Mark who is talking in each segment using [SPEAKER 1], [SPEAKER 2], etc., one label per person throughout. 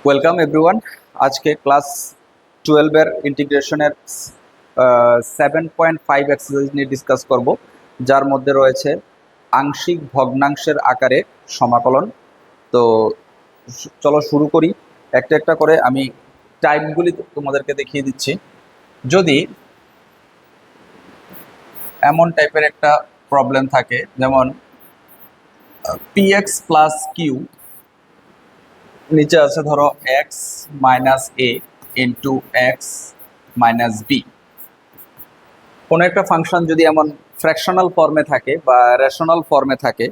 [SPEAKER 1] Welcome everyone. আজকে class 12 এর ইন্টিগ্রেশনের 7.5 এক্সারসাইজ নিয়ে ডিসকাস করব, যার মধ্যে রয়েছে আংশিক ভগ্নাংশের আকারে সমাকলন। তো চলো শুরু করি। একটা একটা করে আমি টাইপগুলি তোমাদেরকে দেখিয়ে দিচ্ছি। যদি এমন টাইপের একটা প্রবলেম থাকে, যেমন px প্লাস কিউ, নিচে আছে ধরো এক্স মাইনাস এ ইন্টু এক্স মাইনাস বি। কোনো একটা ফাংশন যদি এমন ফ্র্যাকশনাল ফর্মে থাকে বা রেশনাল ফর্মে থাকে,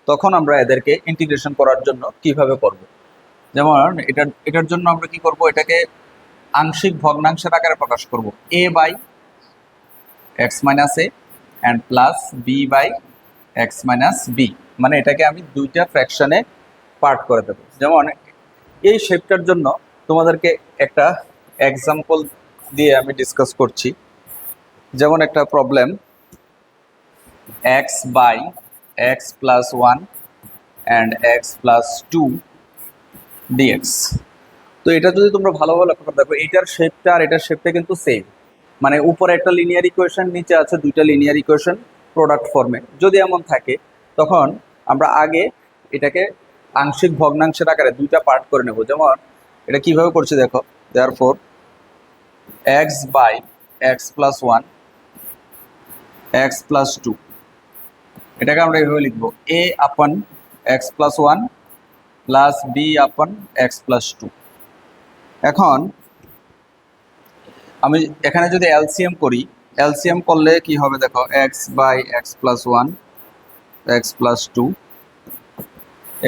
[SPEAKER 1] তখন আমরা এদেরকে ইন্টিগ্রেশন করার জন্য কিভাবে করব। যেমন এটার জন্য আমরা কি করব, এটাকে আংশিক ভগ্নাংশের আকারে প্রকাশ করব, A by x minus A and plus B by x minus B. মানে এটাকে আমি দুইটা ফ্র্যাকশনে পার্ট করে দেবো। যেমন এই শেপটার জন্য তোমাদেরকে একটা এক্সাম্পল দিয়ে আমি ডিসকাস করছি। যেমন একটা problem, x by x plus one and x plus two dx. তো এটা যদি তোমরা ভালোভাবে লক্ষ্য করে দেখো, এটার শেপটা আর এটার শেপটা কিন্তু সেম। মানে উপরে একটা লিনিয়ার ইকুয়েশন, নিচে আছে দুইটা লিনিয়ার ইকুয়েশন প্রোডাক্ট ফর্মে। যদি এমন থাকে, তখন আমরা আগে এটাকে আংশিক ভগ্নাংশের আকারে দুইটা পার্ট করে নেব। যেমন এটা কিভাবে করছি দেখো, therefore x by x plus one x plus two, এটাকে আমরা এইভাবে লিখবো, a upon x plus one plus b upon x plus two. এখন আমি এখানে যদি এলসিএম করি, এলসিএম করলে কি হবে দেখো, x by x plus one x plus two,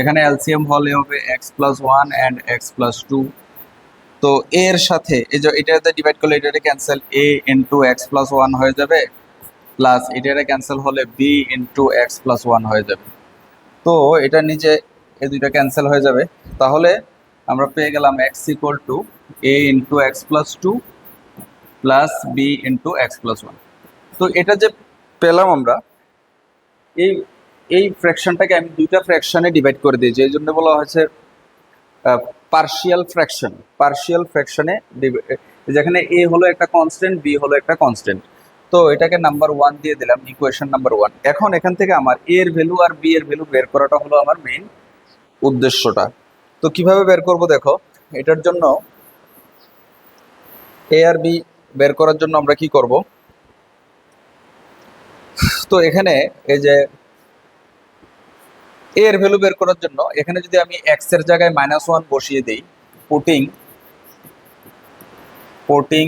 [SPEAKER 1] এখানে এলসিএম হলে হবে x plus one and x plus two. তো এর সাথে এই যে এটাতে ডিভাইড করলে এটাতে cancel, a into x plus one হয়ে যাবে, প্লাস এটাতে ক্যান্সেল হলে b into x plus one হয়ে যাবে। তো এটা নিচে এই দুইটা ক্যান্সেল হয়ে যাবে। তাহলে আমরা পেয়ে গেলাম x equal to a into x plus two plus b into x plus one. তো এটা যে পেলাম আমরা, এই এই ফ্র্যাকশনটাকে আমি দুইটা ফ্র্যাকশনে ডিভাইড করে দিয়েছি, এই জন্য বলা হয়েছে পার্শিয়াল ফ্র্যাকশন। পার্শিয়াল ফ্র্যাকশনে যেখানে এ হলো একটা কনস্ট্যান্ট, বি হলো একটা কনস্ট্যান্ট। তো এটাকে নাম্বার ওয়ান দিয়ে দিলাম, ইকুয়েশন নাম্বার ওয়ান। এখন এখান থেকে আমার এ এর ভ্যালু আর বি এর ভ্যালু বের করাটা হলো আমার মেইন উদ্দেশ্যটা। তো কিভাবে বের করব দেখো, এটার জন্য এ আর বি বের করার জন্য আমরা কি করব, তো এখানে এই যে এ এর ভ্যালু বের করার জন্য এখানে যদি আমি এক্স এর জায়গায় মাইনাস ওয়ান বসিয়ে দিই, putting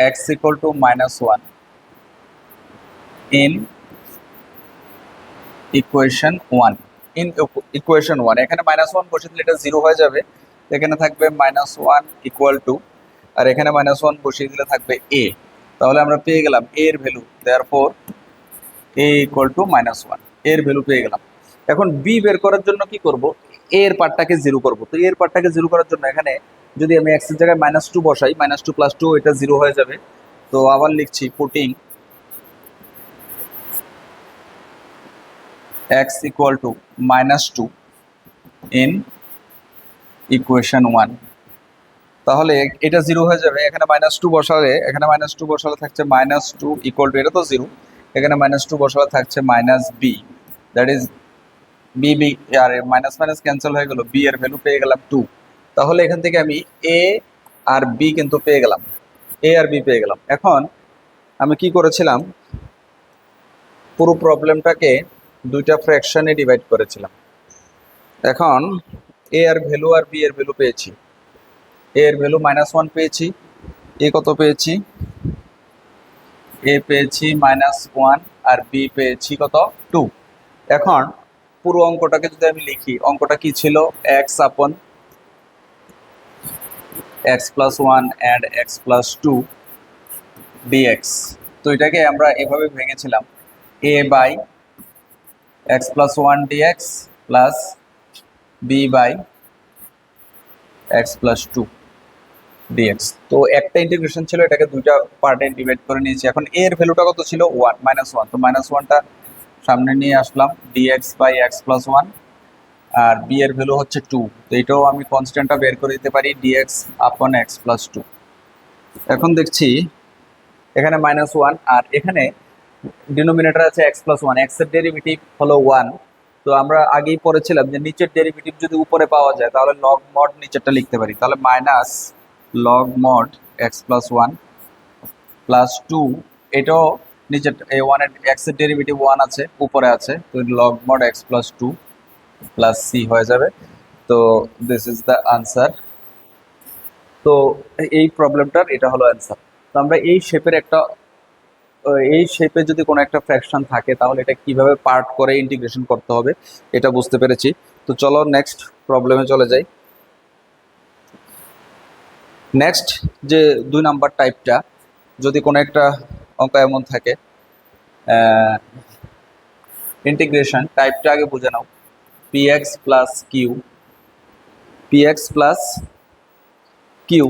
[SPEAKER 1] x equal to minus one in equation one, এখানে মাইনাস ওয়ান বসিয়ে দিলে এটা জিরো হয়ে যাবে, এখানে থাকবে মাইনাস ওয়ান ইকুয়াল টু, আর এখানে মাইনাস ওয়ান বসিয়ে দিলে থাকবে এ। তাহলে আমরা পেয়ে গেলাম এ এর value, therefore A equal to minus one, এর ভ্যালু পেয়ে গেলাম। এখন বি বের করার জন্য কি করব, এ এর পার্টটাকে জিরো করব। তো এর পার্টটাকে জিরো করার জন্য এখানে যদি আমি এক্স এর জায়গায় মাইনাস টু বসাই, মাইনাস টু প্লাস টু, এটা জিরো হয়ে যাবে। তো আবার লিখছি, putting x equal to minus two in equation one. তাহলে এটা জিরো হয়ে যাবে, এখানে মাইনাস টু বসালে, এখানে মাইনাস টু বসালে থাকছে মাইনাস টু ইকুয়াল টু, এটা তো জিরো, এখানে মাইনাস টু বসালে থাকছে minus b, that is b b, আর মাইনাস মাইনাস ক্যান্সেল হয়ে গেল, বি এর ভ্যালু পেয়ে গেলাম টু। তাহলে এখান থেকে আমি এ আর বি কিন্তু পেয়ে গেলাম, এ আর বি পেয়ে গেলাম। এখন আমি কি করেছিলাম, পুরো প্রবলেমটাকে দুইটা ফ্র্যাকশনে ডিভাইড করেছিলাম। এখন এ আর ভ্যালু আর বি এর ভ্যালু পেয়েছি, এ এর ভ্যালু মাইনাস ওয়ান পেয়েছি, এ কত পেয়েছি, এ পেয়েছি মাইনাস ওয়ান আর বি পেয়েছি কত, টু। এখন পুরো অঙ্কটাকে যদি আমি লিখি, অঙ্কটা কি ছিল, x upon x plus one and x plus two dx. তো এটাকে আমরা এভাবে ভেঙেছিলাম, A by x plus one dx plus B by x plus two dx. তো একটা ইন্টিগ্রেশন ছিল, এটাকে দুইটা পার্টে ডিভাইড করে নিয়েছি। এখন এর ভ্যালুটা কত ছিল, ওয়ান, মাইনাস ওয়ান। তো মাইনাস ওয়ানটা সামনে নিয়ে আসলাম, dx by x plus one আর বি এর ভ্যালু হচ্ছে 2, তো এটাও আমি কনস্ট্যান্টটা বের করে দিতে পারি ডিএক্স আপন এক্স প্লাস 2। এখন দেখছি এখানে -1 আর এখানে ডিনোমিনেটর আছে এক্স প্লাস 1, এক্স এর ডেরিভেটিভ হলো 1। তো আমরা আগেই পড়েছিলাম যে নিচের ডেরিভেটিভ যদি উপরে পাওয়া যায় তাহলে লগ মড নিচেরটা লিখতে পারি, তাহলে minus log mod x plus 1 plus 2, এটাও নিচের এই 1 এর এক্স এর ডেরিভেটিভ 1 আছে উপরে আছে, তো log mod x plus 2 plus c হয়ে যাবে। তো দিস ইজ দ্য আনসার। তো এই প্রবলেমটার এটা হলো অ্যান্সার। তো আমরা এই শেপের একটা এই শেপে যদি কোনো একটা ফ্র্যাকশন থাকে তাহলে এটা কিভাবে পার্ট করে ইন্টিগ্রেশন করতে হবে এটা বুঝতে পেরেছি। তো চলো নেক্সট প্রবলেমে চলে যাই। নেক্সট যে 2 নাম্বার টাইপটা, যদি কোনো একটা অঙ্ক এমন থাকে, ইন্টিগ্রেশন টাইপটা আগে বুঝে নাও। px plus q, px plus q,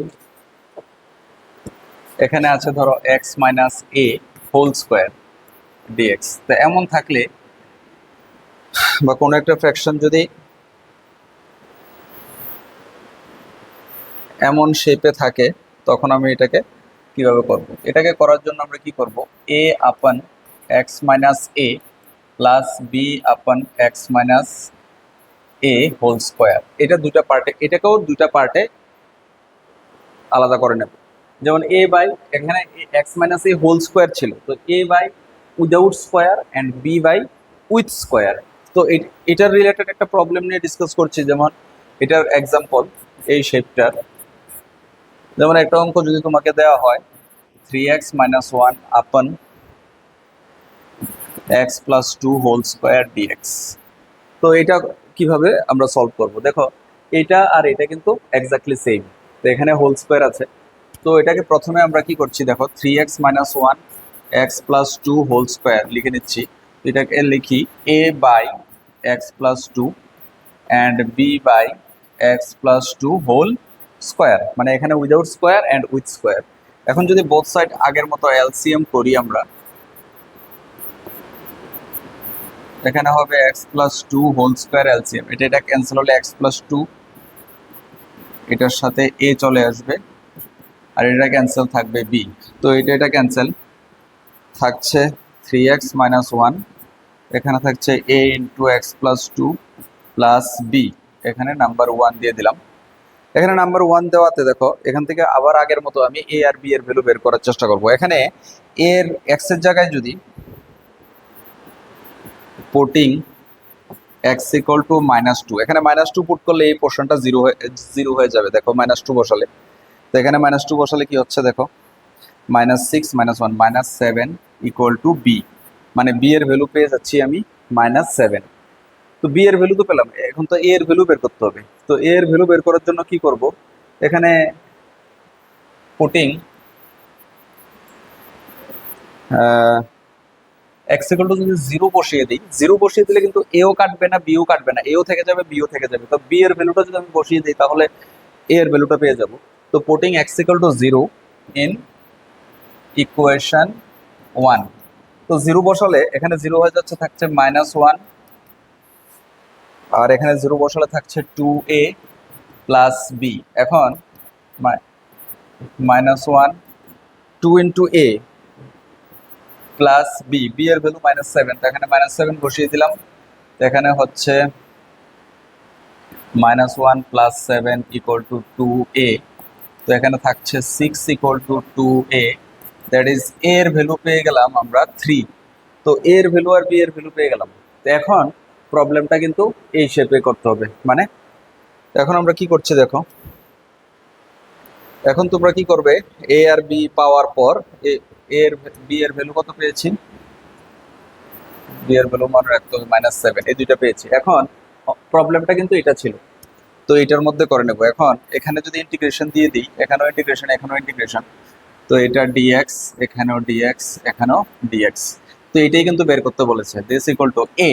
[SPEAKER 1] এখানে আছে ধরো x মাইনাস এ হোল স্কোয়ার ডিএক্স। তো এমন থাকলে বা কোনো একটা ফ্র্যাকশন যদি এমন শেপে থাকে তখন আমি এটাকে কিভাবে করব? এটাকে করার জন্য আমরা কি করব, a upon x minus a plus b upon x minus A whole square, এটা দুটা পার্টে, এটাকেও দুটা পার্টে আলাদা করে নেব। যেমন এ বাই, এখানে এক্স মাইনাস এ হোল স্কোয়ার ছিল, তো A by without square and B by with square. তো এটার রিলেটেড একটা প্রবলেম নিয়ে ডিসকাস করছি। যেমন এটার এক্সাম্পল এই শেপটার, যেমন একটা অঙ্ক যদি তোমাকে দেওয়া হয় 3x minus 1 upon x plus 2 whole square dx. তো এটা কিভাবে আমরা সলভ করব? দেখো এটা আর এটা কিন্তু এক্স্যাক্টলি সেম, তো এখানে হোল স্কোয়ার আছে। তো এটাকে প্রথমে আমরা কি করছি, দেখো 3x minus 1 x plus 2 whole square লিখে নিচ্ছি। এটাকে লিখি a by x plus 2 and B by x plus 2 whole square, মানে এখানে without square and with square. এখন যদি বোথ সাইড আগের মতো এলসিএম করি আমরা, এখানে হবে x plus 2 whole square LCM, এটা ক্যান্সেল হলে এক্স প্লাস 2, এটার সাথে এ চলে আসবে আর এটা ক্যান্সেল থাকবে বি। তো এটা ক্যান্সেল থাকছে 3x মাইনাস 1, এখানে থাকছে a into x plus 2 plus b, এখানে নাম্বার 1 দিয়ে দিলাম। এখানে নাম্বার 1 দেওয়াতে দেখো এখান থেকে আবার আগের মতো আমি এ আর বি এর ভ্যালু বের করার চেষ্টা করব। এখানে এর এক্স এর জায়গায় যদি পুটিং এক্স ইকুয়াল টু -2, এখানে -2 পুট করলে এই পোর্শনটা জিরো হয়ে যাবে। দেখো -2 বসালে, তো এখানে -2 বসালে কি হচ্ছে দেখো, -6 -1 -7 ইকুয়াল টু বি, মানে বি এর ভ্যালু পেয়ে যাচ্ছি আমি -7। তো বি এর ভ্যালু তো পেলাম, এখন তো এ এর ভ্যালু বের করতে হবে। তো এ এর ভ্যালু বের করার জন্য কি করব, এখানে পুটিং এক্স ইকুয়াল টু যদি 0 বসিয়ে দিই, 0 বসিয়ে দিলে কিন্তু এও কাটবে না বিও কাটবে না, এও থেকে যাবে বিও থেকে যাবে। তো বি এর ভ্যালুটা যদি আমি বসিয়ে দিই তাহলে এ এর ভ্যালুটা পেয়ে যাব। তো putting x equal two 0 in equation 1, তো 0 বসালে এখানে 0 হয়ে যাচ্ছে, থাকছে -1, আর এখানে 0 বসালে থাকছে 2a প্লাস বি। এখন -1 2 ইন্টু এ প্লাস বি, বি এর ভ্যালু -7, তো এখানে -7 বসিয়ে দিলাম। এখানে হচ্ছে -1 প্লাস 7 ইকুয়াল টু 2a, তো এখানে থাকছে 6 equal to 2a, that is a এর ভ্যালু পেয়ে গেলাম আমরা 3। তো এ এর ভ্যালু আর বি এর ভ্যালু পেয়ে গেলাম। তো এখন প্রবলেমটা কিন্তু এই শেপে করতে হবে। মানে এখন আমরা কি করছি দেখো, এখন তোমরা কি করবে, এ আর বি পাওয়ার পর এর বি এর ভ্যালু কত পেয়েছি, বি এর ভ্যালু মনে রাখতে হবে -7, এই দুইটা পেয়েছি। এখন প্রবলেমটা কিন্তু এটা ছিল, তো এটার মধ্যে করে নেব। এখন এখানে যদি ইন্টিগ্রেশন দিয়ে দিই, এখানেও ইন্টিগ্রেশন এখানেও ইন্টিগ্রেশন, তো এটা ডিএক্স এখানেও ডিএক্স এখানেও ডিএক্স, তো এটাই কিন্তু বের করতে বলেছে। দিস ইকুয়াল টু এ,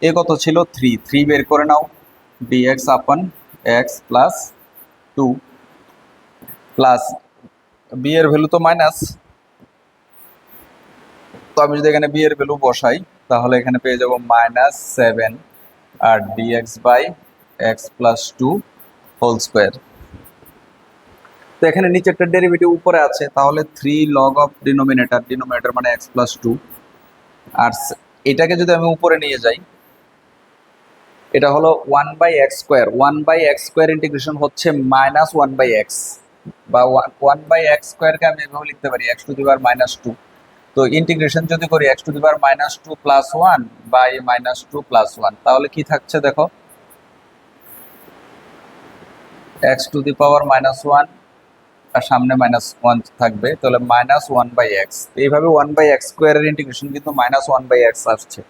[SPEAKER 1] এ কত ছিল 3 বের করে নাও, ডিএক্স আপন এক্স প্লাস 2 প্লাস বি এর ভ্যালু তো মাইনাস, তো আমি যদি এখানে বি এর ভ্যালু বসাই তাহলে এখানে পেয়ে যাব -7 আর dx by x plus two whole square. তো এখানে নিচে একটা ডেরিভেটিভ উপরে আছে, তাহলে 3 লগ অফ ডিনোমিনেটর মানে এক্স প্লাস টু। আর এটাকে যদি আমি উপরে নিয়ে যাই, এটা হলো 1/x²। 1/x² ইন্টিগ্রেশন হচ্ছে -1/x, বা 1/x² আমি এভাবে লিখতে পারি x⁻²। তো ইন্টিগ্রেশন যদি করি x⁻² প্লাস 1/-2 + 1, তাহলে কি থাকছে দেখো, x⁻1 আর সামনে -1 থাকবে, তাহলে -1/x। এইভাবে 1/x² এর ইন্টিগ্রেশন কিন্তু -1/x আসছে।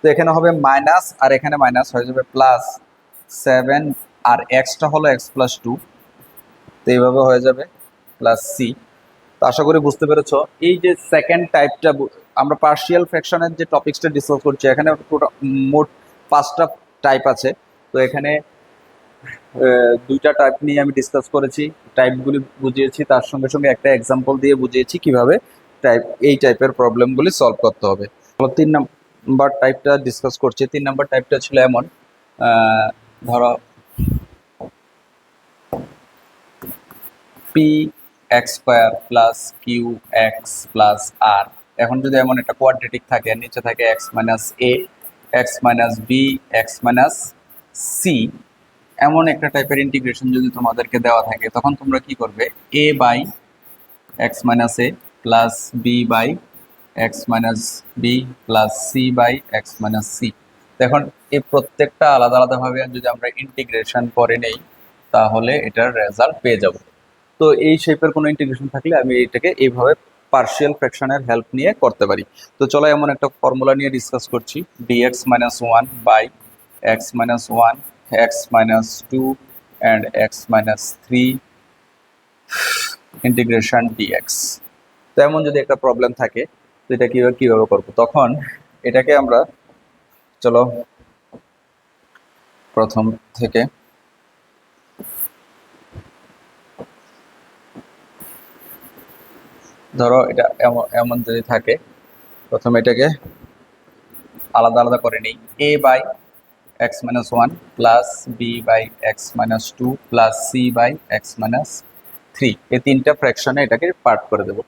[SPEAKER 1] তো এখানে হবে মাইনাস, আর এখানে মাইনাস হয়ে যাবে +7, আর এক্সটা হলো x+2, তো এইভাবে হয়ে যাবে +c। তো আশা করি বুঝতে পেরেছ। এই যে সেকেন্ড টাইপটা, আমরা পার্শিয়াল ফ্র্যাকশনের যে টপিক্সটা ডিসকাস করছি, এখানে মোট 5টা টাইপ আছে। তো এখানে 2টা টাইপ নিয়ে আমি ডিসকাস করেছি, টাইপগুলি বুঝিয়েছি, তার সঙ্গে সঙ্গে একটা এক্সাম্পল দিয়ে বুঝিয়েছি কিভাবে এই টাইপের প্রবলেমগুলি সলভ করতে হবে। 3 নাম্বার টাইপটা ডিসকাস করছি। 3 নাম্বার টাইপটা ছিল এমন, ধরো p(x² + qx + r), এখন যদি এমন একটা কোয়াড্রেটিক থাকে, নিচে থাকে x - a, x - b, x - c, এমন একটা টাইপের ইন্টিগ্রেশন যদি তোমাদেরকে দেওয়া থাকে, তখন তোমরা কি করবে, a/x - a plus b/x - b plus c/x - c। এখন এই প্রত্যেকটা আলাদা আলাদাভাবে যদি আমরা ইন্টিগ্রেশন করে নেই, তাহলে এটার রেজাল্ট পেয়ে যাব। তো এই শেপের কোনো ইন্টিগ্রেশন থাকলে আমি এটাকে এইভাবে পার্শিয়াল ফ্র্যাকশনের হেল্প নিয়ে করতে পারি। তো চলো এমন একটা ফর্মুলা নিয়ে ডিসকাস করছি, dx - 1/x - 1, x - 2 and x - 3 integration dx। তো এমন যদি একটা প্রবলেম থাকে, তো এটা কিভাবে করবো, তখন এটাকে আমরা, চলো প্রথম থেকে ধরো এটা এমন যদি থাকে, প্রথমে এটাকে আলাদা আলাদা করে নিই, a/x - 1 plus b/x - 2 plus c/x - 3, এই 3টা ফ্র্যাকশনে এটাকে পার্ট করে দেব।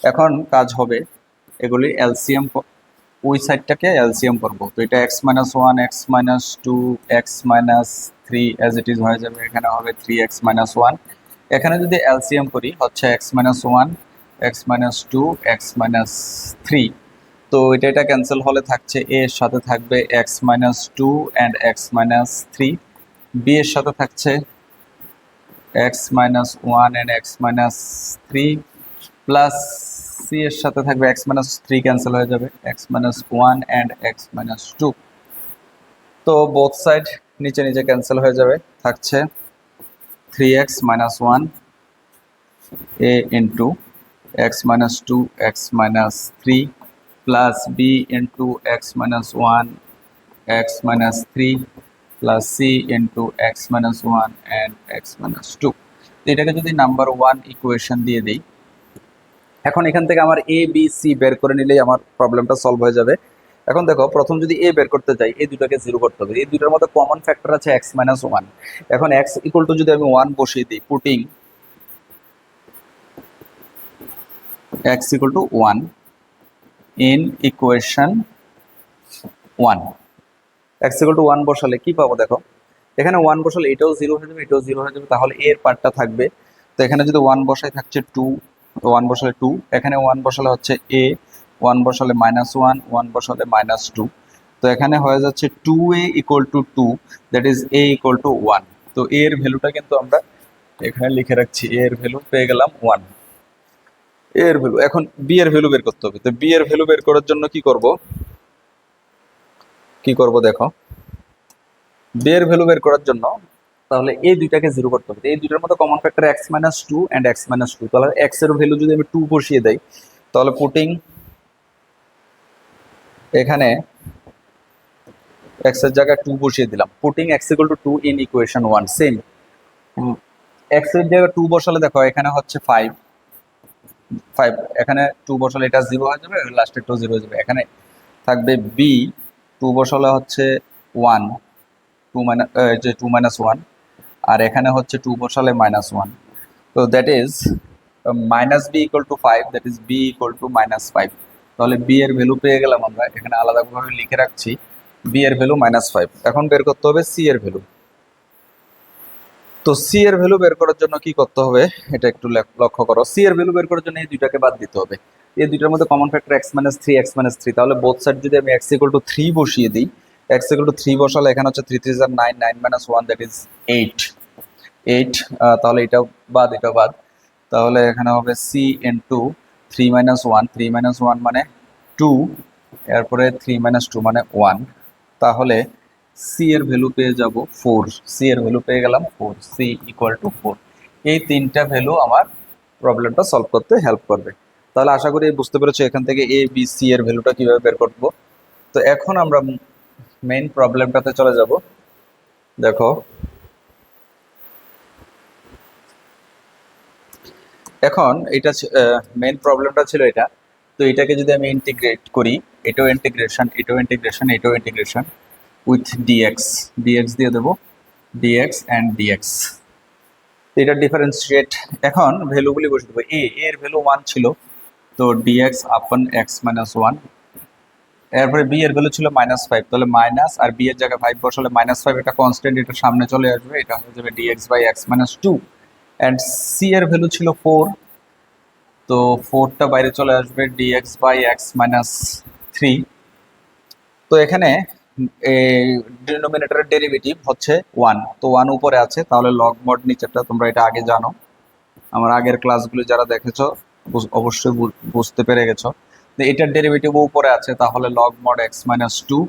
[SPEAKER 1] এখন কাজ হবে এগুলি এলসিএম, ওই সাইডটাকে এলসিএম করব। তো এটা x - 1, x - 2, x - 3 as it is হয়ে যাবে, এখানে হবে 3x - 1। এখানে যদি এলসিএম করি হচ্ছে x - 1, x - 2, x - 3। তো এটা ক্যান্সেল হলে থাকছে a এর সাথে থাকবে x - 2 and x - 3, b এর সাথে থাকছে x - 1 and x - 3, plus c এর সাথে থাকবে x - 3 ক্যান্সেল হয়ে যাবে, x - 1 and x - 2। তো বোথ সাইড নিচে নিচে ক্যান্সেল হয়ে যাবে, থাকছে 3x - 1 a into x - 2 x - 3 plus b into x - 1 x - 3 plus c into x - 1 and x - 2। এটাকে যদি নাম্বার 1 ইকুয়েশন দিয়ে দিই, এখন এখান থেকে আমার a b c বের করে নিলেই আমার প্রবলেমটা সলভ হয়ে যাবে। এখন দেখো, প্রথম যদি a বের করতে চাই, এই দুটাকে 0 করতে হবে। এই দুটার মধ্যে কমন ফ্যাক্টর আছে x - 1। এখন x = যদি আমি 1 বসিয়ে দিই, putting x = 1 in equation 1, x = 1 বসালে কি পাবো দেখো, এখানে 1 বসালে এটাও 0 হয়ে যাবে, এটাও 0 হয়ে যাবে, তাহলে এর পার্টটা থাকবে। তো এখানে যদি 1 বসাই থাকছে 2, 1 বসালে 2, এখানে 1 বসালে হচ্ছে a, 1 বসালে -1, 1 বসালে -2। তো এখানে হয়ে যাচ্ছে 2a = 2, দ্যাট ইজ a = 1। তো a এর ভ্যালুটা কিন্তু আমরা এখানে লিখে রাখছি, a এর ভ্যালু পেয়ে গেলাম 1। a এর ভ্যালু, এখন b এর ভ্যালু বের করতে হবে। তো b এর ভ্যালু বের করার জন্য কি করব দেখো, b এর ভ্যালু বের করার জন্য তাহলে এই দুইটাকে 0 করতে হবে। এই দুইটার মধ্যে common factor x - 2 and x - 2, তাহলে x এর ভ্যালু যদি আমি 2 বসিয়ে দেই, তাহলে পুটিং এখানে x এর জায়গায় 2 বসিয়ে দিলাম, putting x = 2 in equation 1। Same x এর জায়গায় 2 বসালে দেখো এখানে হচ্ছে 5, এখানে 2 বসালে এটা 0 হয়ে যাবে, লাস্টেরটাও 0 হয়ে যাবে। এখানে থাকবে b, 2 বসালে হচ্ছে 1, 2 2 - 1, আর এখানে হচ্ছে 2 বসালে -1। তো that is -b = 5, that is b = -5। তাহলে b এর ভ্যালু পেয়ে গেলাম আমরা, এখানে আলাদাভাবে লিখে রাখছি b এর ভ্যালু -5। এখন বের করতে হবে c এর ভ্যালু। তো c এর ভ্যালু বের করার জন্য কি করতে হবে এটা একটু লক্ষ্য করো। c এর ভ্যালু বের করার জন্য এই দুইটাকে বাদ দিতে হবে। এই দুইটার মধ্যে কমন ফ্যাক্টর x - 3, x - 3, তাহলে বোথ সাইড যদি আমি x = 3 বসিয়ে দিই, x = 3 বসালে এখানে হচ্ছে 3 3 9, 9 - 1, দ্যাট ইজ 8। তাহলে এটাও বাদ, এটাও বাদ। তাহলে এখানে হবে c * 3 - 1, 3 - 1 মানে 2, এরপরে 3 - 2 মানে 1। তাহলে c এর ভ্যালু পেয়ে যাব 4, c এর ভ্যালু পেয়ে গেলাম 4, c = 4। এই তিনটা ভ্যালু আমার প্রবলেমটা সলভ করতে হেল্প করবে। তাহলে আশা করি বুঝতে পেরেছো এখান থেকে a b c এর ভ্যালুটা কিভাবে বের করব। তো এখন আমরা মেইন প্রবলেমটাতে চলে যাব। দেখো এখন এটা মেইন প্রবলেমটা ছিল এটা। তো এটাকে যদি আমি ইন্টিগ্রেট করি, এটাও ইন্টিগ্রেশন, এটাও ইন্টিগ্রেশন, এটাও ইন্টিগ্রেশন উইথ dx দিয়ে দেবো, dx অ্যান্ড dx। এটা ডিফারেন্সিয়েট, এখন ভ্যালুগুলি বসে দেবো। এর ভ্যালু 1 ছিল, তো dx আপন x - 1। এরপরে b এর ভ্যালু ছিল -5, তাহলে মাইনাস আর b এর জায়গায় 5 বসালে -5, এটা কনস্ট্যান্ট, এটা সামনে চলে আসবে, এটা হয়ে যাবে dx/x - 2। অ্যান্ড c এর ভ্যালু ছিল 4, তো 4টা বাইরে চলে আসবে, dx/x - 3। তো এখানে ডিনোমিনেটরের ডেরিভেটিভ হচ্ছে 1, তো 1 উপরে আছে, তাহলে লগ মড নিচেরটা তোমরা এটা আগে জানো, আমার আগের ক্লাসগুলো যারা দেখেছো অবশ্যই বুঝতে পেরে গেছো। তো এটার ডেরিভেটিভ উপরে আছে, তাহলে লগ মড x - 2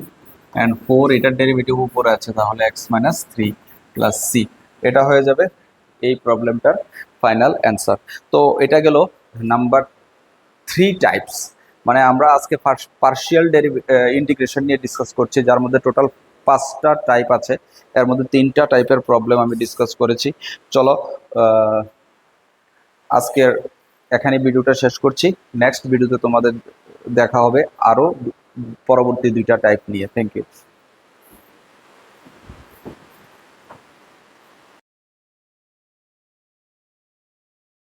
[SPEAKER 1] অ্যান্ড 4, এটার ডেরিভেটিভ উপরে আছে, তাহলে x - 3 প্লাস c। এটা হয়ে যাবে এই প্রবলেমটার ফাইনাল অ্যান্সার। তো এটা গেল নাম্বার 3 টাইপস। মানে আমরা আজকে পার্শিয়াল ইন্টিগ্রেশন নিয়ে ডিসকাস করছি, যার মধ্যে টোটাল 5টা টাইপ আছে, এর মধ্যে 3টা টাইপের প্রবলেম আমি ডিসকাস করেছি। চলো আজকের এখানে ভিডিওটা শেষ করছি। নেক্সট ভিডিওতে তোমাদের দেখা হবে আরো পরবর্তী 2টা টাইপ নিয়ে। Thank you.